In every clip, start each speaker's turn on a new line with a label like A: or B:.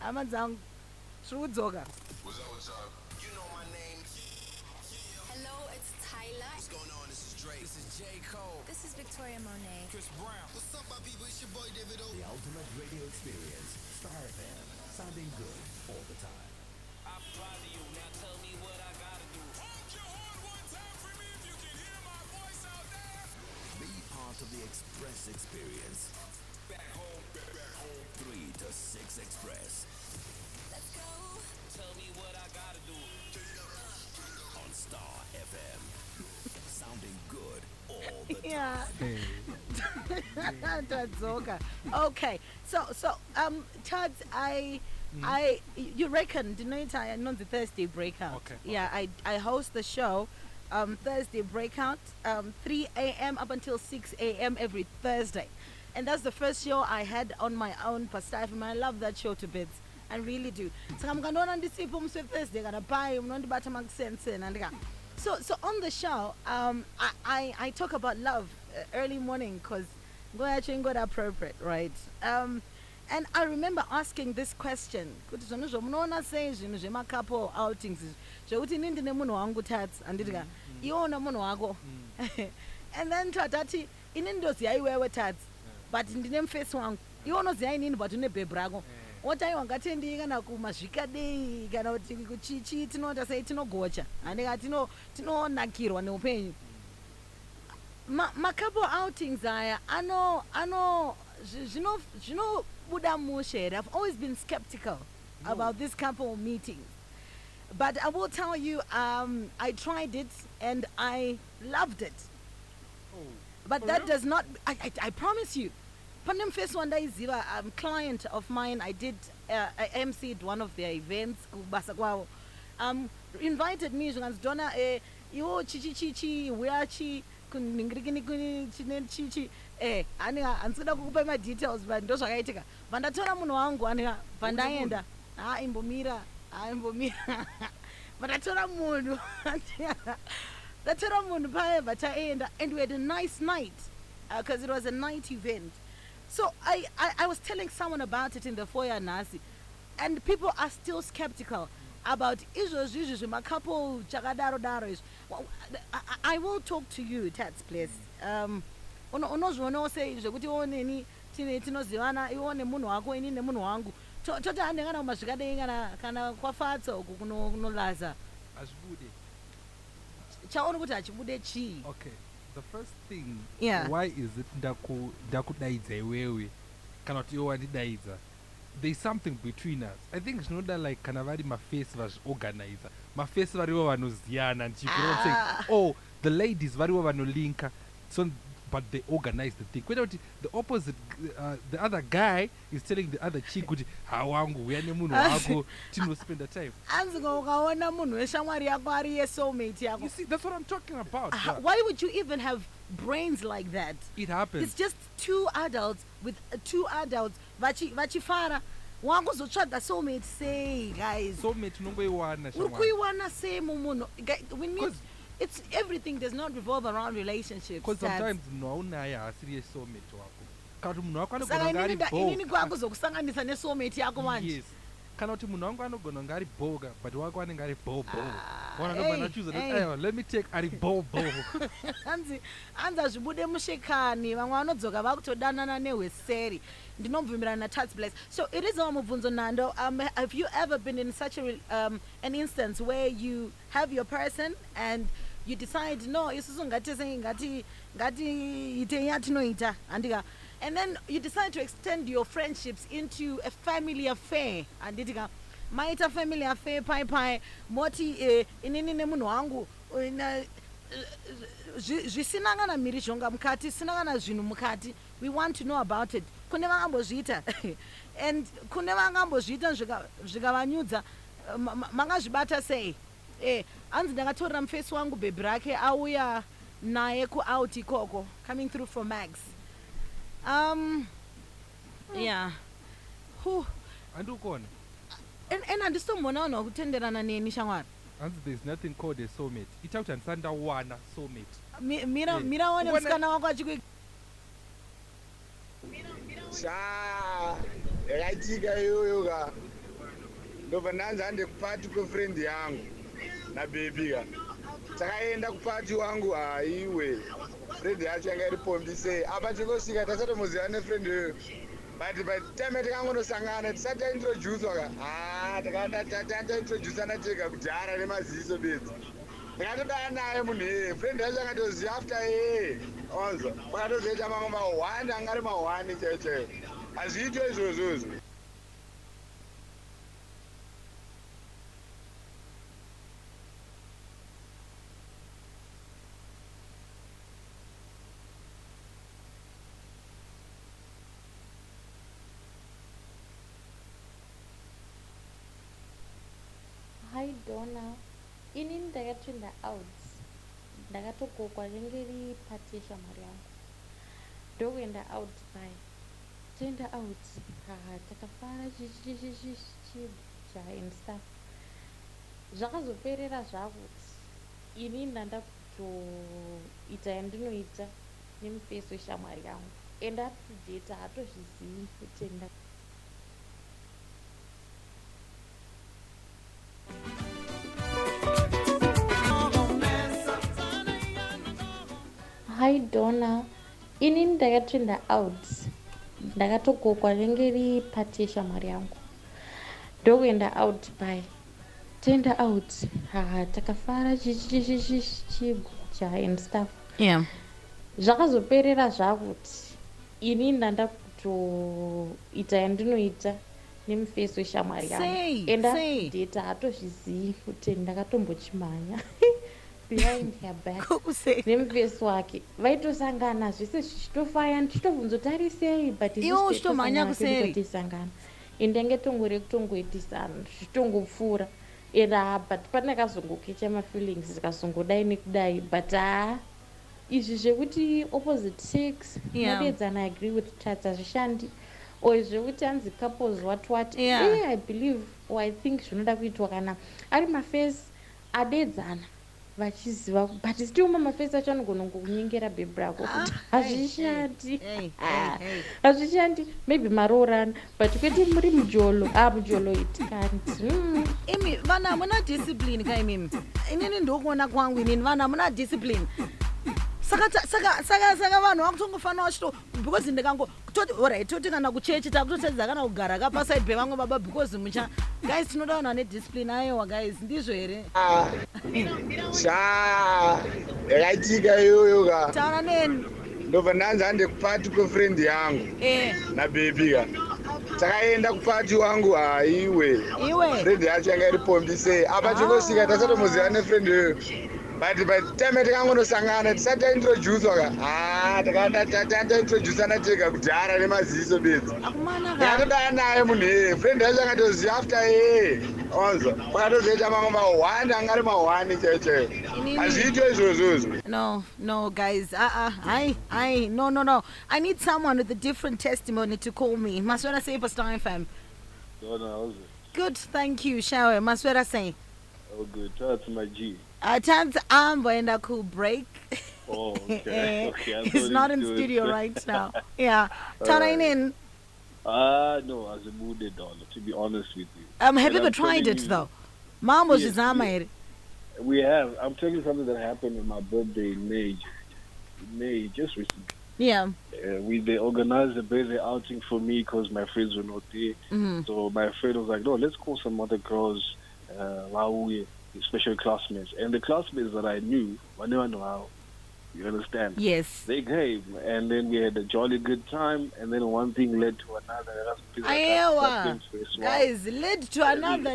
A: Amazon Shudzoga.
B: You know my name.
C: Hello, it's Tyler.
B: What's going on? This is Drake. This is J. Cole.
C: This is Victoria Monet.
B: Chris Brown. What's up, my people? It's your boy David O.
D: The ultimate radio experience. Star FM. Sounding good all the time.
E: I'm proud of you. Now tell me what I gotta do.
B: Hold your horn one time for me if you can hear my voice out there.
D: Be part of the Express experience.
B: Back home, back home.
D: 3 to 6 Express.
C: Let's go.
E: Tell me what I gotta do.
D: On Star FM. Sounding good all the
A: Yeah.
D: time.
A: Tadzoka. Okay. So Tads, you reckon tonight I know the Thursday breakout.
F: Okay.
A: Yeah, I host the show Thursday breakout 3 a.m. up until 6 a.m. every Thursday. And that's the first show I had on my own per FM. I love that show to bits. I really do. So I'm going to see Thursday. Gonna buy sense and so on the show, I talk about love early morning because go actually got appropriate, right? And I remember asking this question. Couple outings. And then tatati inindosi yayiwewe tats but ndine mfesi wangu iwonoziya inini but une bhebrako otai wangatendi kana kumazvikadei kana kuti kuchichi tinota sei tinogocha handika tinonakirwa neupenyu couple outings aya zvinobuda mushe here. I've always been skeptical about this couple meetings, but I will tell you I tried it and I loved it. But that does not, I promise you. Pandem first one day is a client of mine. I did, I emceed one of their events. Invited me, Donna, yo, chichi, weachi, chichi, aniga, ansida kukupa my details, but those are aitika. Vandatora muno wangu, aniga, vandaenda, imbomira. Vandatora muno, that's what I'm but and we had a nice night because it was a night event. So I was telling someone about it in the foyer Nasi, and people are still skeptical about issues my couple chakadarodaros. I will talk to you, Tats, please. Ono say kuti oneni tinozivana ione munhu wako ini nemunhu wangu tota andengana kumazvikadei kana kwafatsa uku kunolaza
F: Azvibude.
A: Okay,
F: the first thing,
A: yeah.
F: Why is it ndakudaidza iwewe kana kuti iwe wandidaidza? There's something between us. I think it's not that like kana vari mafesi vazviorganizer, mafesi varivo vanoziyana, and you cannot say, oh, the ladies varivo vanolinka, so but they organize the thing. The opposite, the other guy is telling the other chick, hawangu, we are munhu wako, tino spend the time. You see, that's what I'm talking about.
A: Why would you even have brains like that?
F: It happens.
A: It's just two adults with two adults. Vachifara. Wangu zochada soulmate say, guys.
F: Soulmate nongoiwana.
A: Urikuiwana say mumuno. It's everything does not revolve around relationships.
F: Because sometimes unaona asiri soulmate wako. Kana munhu wako
A: anogona ngari bo. Inini kwako zokusanganisa ne soulmate yako manje.
F: Yes. Kana kuti munhu wangu anogona ngari boga but wako anenge ari bobo. Wananga choose that. Let me take ari bobo.
A: Anza zvibude mushekani vamwe vanodzoka vakutodanana nehweseri. Ndinomvumirana na Tats Bless. So it is on Mubvunzonhando. Have you ever been in such an instance where you have your person and you decide no isusu ngati ite yatinoita andika, and then you decide to extend your friendships into a family affair andika maita family affair pai moti inini nemunhu wangu zvisinangana mhiri zvonga mukati sinangana zvinhu mukati, we want to know about it. Kune vangambozviita and kune vangambozviita zvikavanyudza mangazvibata sei? Anzi ndakatorera mufesi wangu bhebhi rake auya naye kuout ikoko coming through from Max. Yeah.
F: Andukona.
A: And andistomona vanhu vakutenderana neni shamwari.
F: And there's nothing called a soulmate. It's out and sanda wana soulmate.
A: Mira one musikana wako achikui.
G: yakaitika iyoyo ka ndobva ndanzi hande kupati kwefrendi yangu nabhebi ka takaenda kupati wangu aiwe frendi yacho yanga iri pombi sei apa tingosvika tasatomuziva nefrendi iyoyo but time yatakangonosangana tisati taintroducwa ka taintroducana tega kudhara nemaziso bedzi ndakatodana naye munhu eye frendi yacho akatoziva after onzo pakatozoita mamwe ma1 anga ari ma1 chaicho hazviitwa izvozvozvo.
H: Hi Donna, inini ndakatoenda out, ndakatokokwa rinenge ri pati yeshamwari yangu ndokuenda out pai toenda out takafara chichija and stuff. Zvakazoperera zvakuti inini ndanda kutoita yandinoita nemufesi weshamwari yangu and up to date hatozvizivi kuti Hi Donna, inini ndakatoenda out, ndakatokokwa rinenge ri pati yeshamwari yangu ndokuenda out pai toenda out takafara chichija and stuff.
A: Yeah.
H: Zvakazoperera zvakuti inini ndanda kutoita yandinoita nemufesi weshamwari yangu and date hatozvizivi kuti ndakatombochimhanya behind her back nemufesi wake vaitosangana zvese zvichitofaya ndichitovhunzotarisei but tisangana endenge tongore kutongoitisana zvichitongopfuura era but pane kazongokecha mafeelings zikazongodai nekudai but izvi zvekuti opposite sex nodedzana agree with tats hazvishandi or zvekuti hanzi couples what I believe or I think zvinoda kuitwa kana ari mafesi adedzana vachiziva but still mafesi acho anogona kunyengera bhebhi rako kuti hazvishandi hazvishandi maybe maroorana but kwete muri mujolo mujolo itikanti
A: imi vana hamuna discipline ka imimi inini ndokuona kwangu inini vana hamuna discipline saka vanhu vakutongofanira vachito because ndikango alright toti kana kuchechi takutotedza kana kugara kapaside pevamwe baba because mucha guys tinoda vanhu vane discipline aiwa guys ndizvo here
G: yakaitika iyoyo ka
A: taura neni
G: ndobva ndanzi hande kupati kwefrendi yangu nabhebi ka takaenda kupati wangu aiwe frendi yacho yanga iri pombi sei apa tingosvika tasatomuziva nefrendi iyoyo but time yatakangonosangana tisati taintroducwa ka taintroducana tega kudhara nemaziso bedzi ndakatodana naye munhu eye frendi yacho akatoziva after onzo pakatozoita mamwe ma1 anga ari ma1 chaicho hazviitwa izvozvozvo.
A: No guys no I need someone with a different testimony to call me. Maswera say Pastor FM. Good, thank you. Shawe Maswera say.
I: Oh good, that's my G.
A: Chance amboenda cool break.
I: Oh, okay.
A: He's not in studio right now. Yeah. Turning in.
I: No, as a mooded dollar, to be honest with you.
A: Have you ever tried it though? Mom was just
I: We have. I'm telling you something that happened on my birthday in May, just recently.
A: Yeah.
I: They organized a birthday outing for me because my friends were not there. Mm-hmm. So my friend was like, no, let's call some other girls, especially classmates. And the classmates that I knew, I never know how. You understand?
A: Yes.
I: They came, and then we had a jolly good time, and then one thing led to another.
A: Guys, led to another.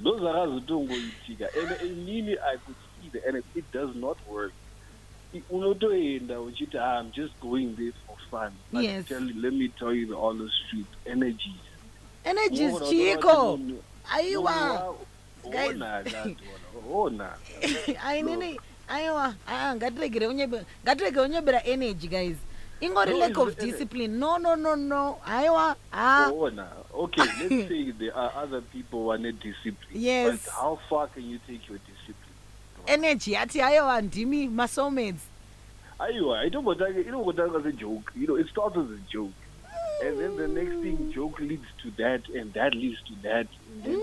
I: Those are and meaning I could see that, and it does not work. I'm just going there for fun.
A: Yes.
I: Let me tell you the honest truth. Energy
A: is Chico. Aiwa. Guys. Ngatirege unyebera energy guys. Ingori lack of discipline. No. Aiwa.
I: Okay, let's say there are other who want discipline.
A: Yes.
I: But how far can you take your discipline?
A: Energy ati aiwa ndimi my soulmates.
I: Aiwa, it was a joke. It starts as a joke. And then the next thing, joke leads to that, and that leads to that, and then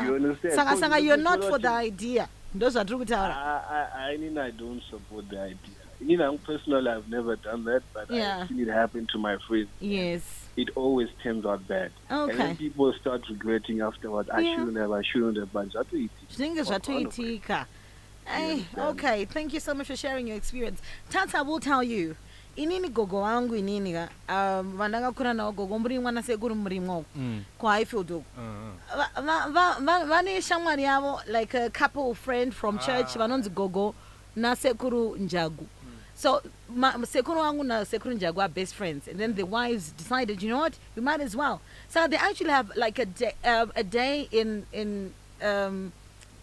I: you understand?
A: Sanga, you're not for the idea. Those are true.
I: I don't support the idea. Personally, I've never done that, but I've seen it happen to my friends.
A: Yes.
I: It always turns out bad.
A: Okay.
I: And then people start regretting afterwards. I shouldn't have, but
A: okay, thank you so much for sharing your experience. Tata will tell you. Inini gogo wangu inini vandanga kura nawo gogo mburimwa na sekuru mburimwo kwa Highfield vane shamwari yavo like a couple friend from church vanonzi gogo na sekuru Njagu. So sekuru wangu na sekuru Njagu are best friends, and then the wives decided, you know what, we might as well. So they actually have like a day in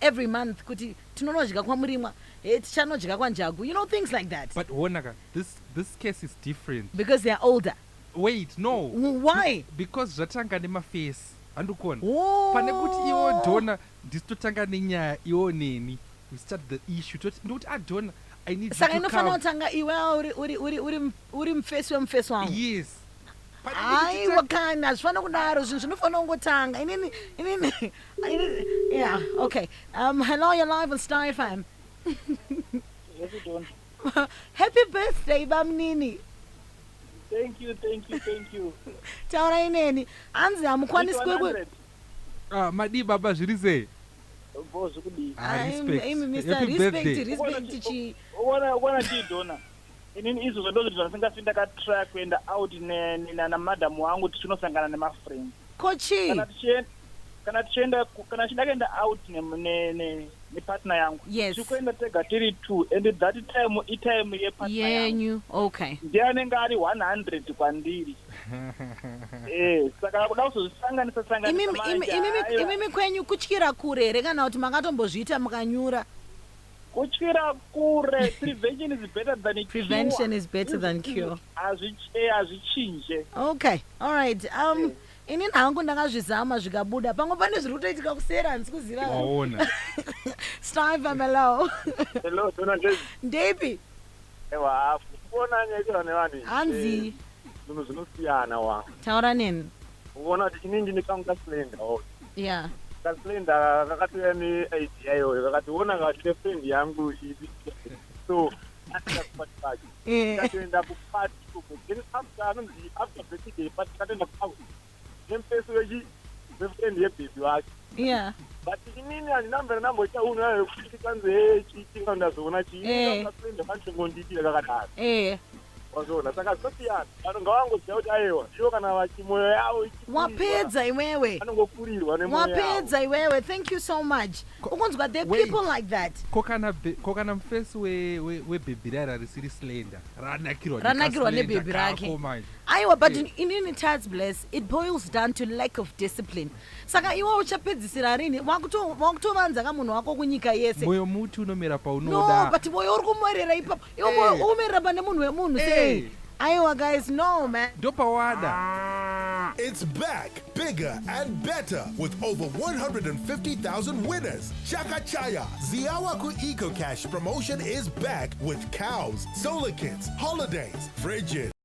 A: every month kuti tinonodya kwa murimwa tichanodya kwa Njagu, things like that.
F: But Wonaga, this case is different
A: because they are older.
F: Wait, no.
A: Why?
F: Because zvatanga nemaface andukona pane kuti iwo dona ndisitotanga nenyaya iwo neni, we start the issue ndokuti adona I need
A: saka
F: you to come.
A: Inofana utanga iwe uri mfesi wemfesi wangu.
F: Yes.
A: Ai wakana zvifana kudaro zvinhu zvinofana kungotanga inini yeah, okay. Hello, you're live on Star FM. Happy birthday bamnini.
J: Thank you.
A: Taura ineni anzi amukwanisi kwekwe
F: Madi baba zviri sei?
A: Respect chi
J: wana tidona inini izvo zvadokuti zvasingafi ndakatry kuenda out namadamu wangu tichinosangana nemafriends
A: kochi
J: kana tichindakaenda out nepartner yangu tikuenda tega tiri 2 and that time itime yepartner
A: yenyu. Okay,
J: ndiye anenge ari 100 kwandiri. Saka kuda kuzosanganisa
A: imimi kwenyu kutyira kure here kana kuti makatombozviita mukanyura?
J: Kutyira kure, prevention is better than cure. Azvichinje.
A: Okay, all right. Ini hangu ndakazvizama zvikabuda pamwe pane zviri kutoitika kusera handisi kuziva.
F: Waona.
A: Star FM, hello.
J: Hello, Dona
A: Ndepi?
J: Ewa, kuona nyeka nevanhu.
A: Hanzi.
J: Zvinhu zvinosiyana wa.
A: Taura nini?
J: Uona kuti chiningi ndikamukasilenda.
A: Yeah.
J: Kasilenda kakatiya idea iyoyo kakationa ngati friend yangu so akakupati katoenda kupati then after birthday party katoenda kupati nempeso friend yebaby wake.
A: Yeah.
J: But inini andinamvera namboita uno yayo kuti kanze chitinga ndazoona chiinda kachingonditira kakadaro. Wazona saka zosiyana vanhu ngavangoziva kuti aiwa ivo kana vachimoyo yavo
A: wapedza iwewe
J: anongokurirwa nemoyo yavo.
A: Wapedza iwewe. Thank you so much. Ukunzwa there are people like that.
F: Kokana mfesi webhebhi rara risiri slender
A: ranakirwa nebhebhi rake. Aiwa, but in God's bless, it boils down to lack of discipline. Saka iwe uchapedzisira rini wakutovanza kamunhu wako kunyika yese.
F: Moyo muti unomera paunoda.
A: No, but moyo uri kumwerera ipapo. Iwe moyo umerera pane munhu wemunhu sei. Aiwa guys, no man.
F: Dopawada.
B: It's back, bigger and better with over 150,000 winners. Chaka Chaya Ziawaku Eco Cash promotion is back with cows, solar kits, holidays, fridges.